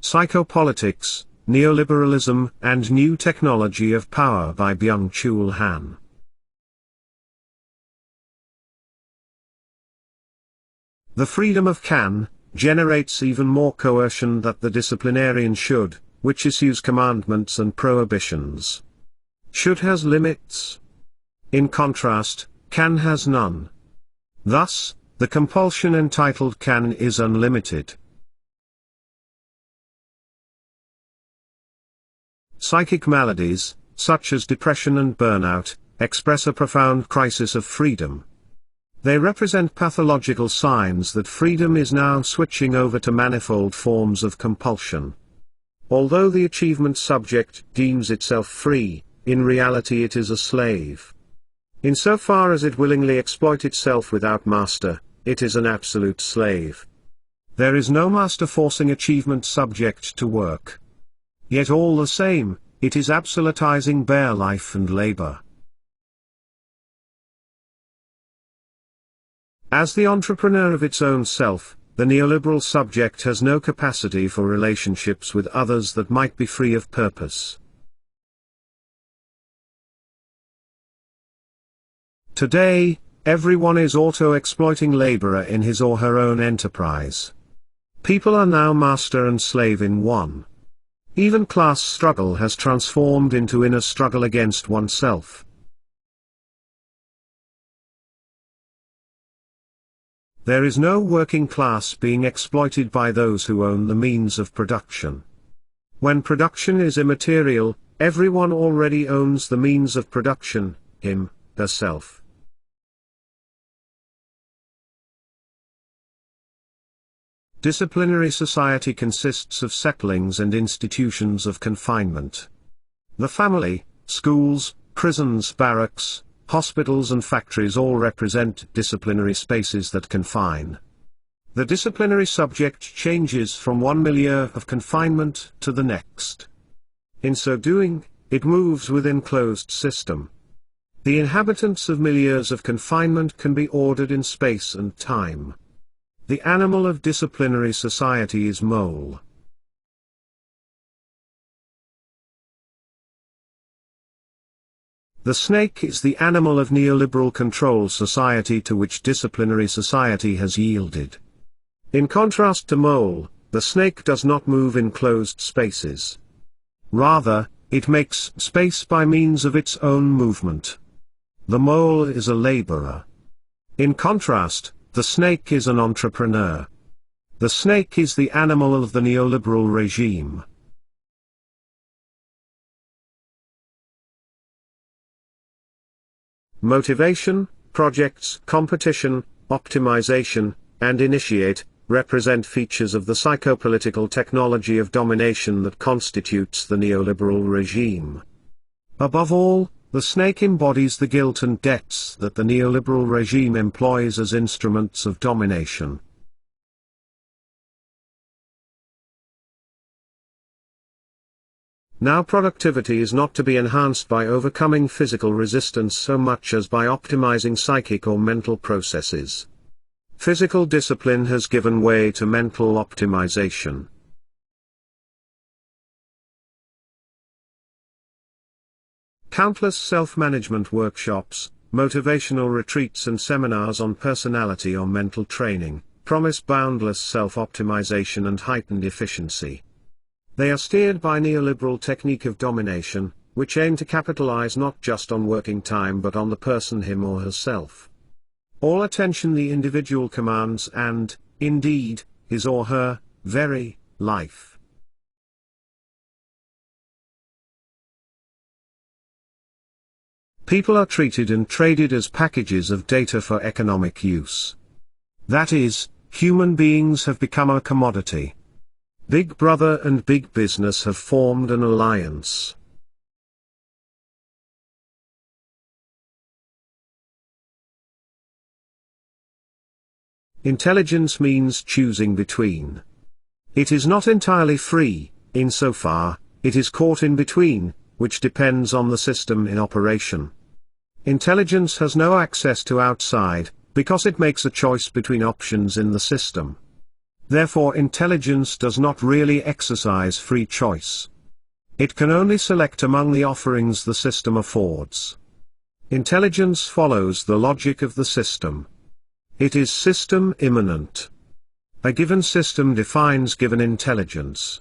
Psychopolitics, Neoliberalism and New Technology of Power by Byung Chul Han. The freedom of can generates even more coercion that the disciplinarian should, which issues commandments and prohibitions. Should has limits. In contrast, can has none. Thus, the compulsion entitled can is unlimited. Psychic maladies, such as depression and burnout, express a profound crisis of freedom. They represent pathological signs that freedom is now switching over to manifold forms of compulsion. Although the achievement subject deems itself free, in reality it is a slave. Insofar as it willingly exploits itself without master, it is an absolute slave. There is no master forcing achievement subject to work. Yet all the same, it is absolutizing bare life and labor. As the entrepreneur of its own self, the neoliberal subject has no capacity for relationships with others that might be free of purpose. Today, everyone is auto-exploiting laborer in his or her own enterprise. People are now master and slave in one. Even class struggle has transformed into inner struggle against oneself. There is no working class being exploited by those who own the means of production. When production is immaterial, everyone already owns the means of production, him, herself. Disciplinary society consists of settlings and institutions of confinement. The family, schools, prisons, barracks, hospitals and factories all represent disciplinary spaces that confine. The disciplinary subject changes from one milieu of confinement to the next. In so doing, it moves within closed system. The inhabitants of milieus of confinement can be ordered in space and time. The animal of disciplinary society is mole. The snake is the animal of neoliberal control society to which disciplinary society has yielded. In contrast to mole, the snake does not move in closed spaces. Rather, it makes space by means of its own movement. The mole is a laborer. In contrast, the snake is an entrepreneur. The snake is the animal of the neoliberal regime. Motivation, projects, competition, optimization, and initiate, represent features of the psychopolitical technology of domination that constitutes the neoliberal regime. Above all, the snake embodies the guilt and debts that the neoliberal regime employs as instruments of domination. Now productivity is not to be enhanced by overcoming physical resistance so much as by optimizing psychic or mental processes. Physical discipline has given way to mental optimization. Countless self-management workshops, motivational retreats and seminars on personality or mental training, promise boundless self-optimization and heightened efficiency. They are steered by neoliberal technique of domination, which aim to capitalize not just on working time but on the person him or herself. All attention the individual commands and, indeed, his or her, very, life. People are treated and traded as packages of data for economic use. That is, human beings have become a commodity. Big Brother and Big Business have formed an alliance. Intelligence means choosing between. It is not entirely free, insofar, it is caught in between, which depends on the system in operation. Intelligence has no access to outside, because it makes a choice between options in the system. Therefore intelligence does not really exercise free choice. It can only select among the offerings the system affords. Intelligence follows the logic of the system. It is system immanent. A given system defines given intelligence.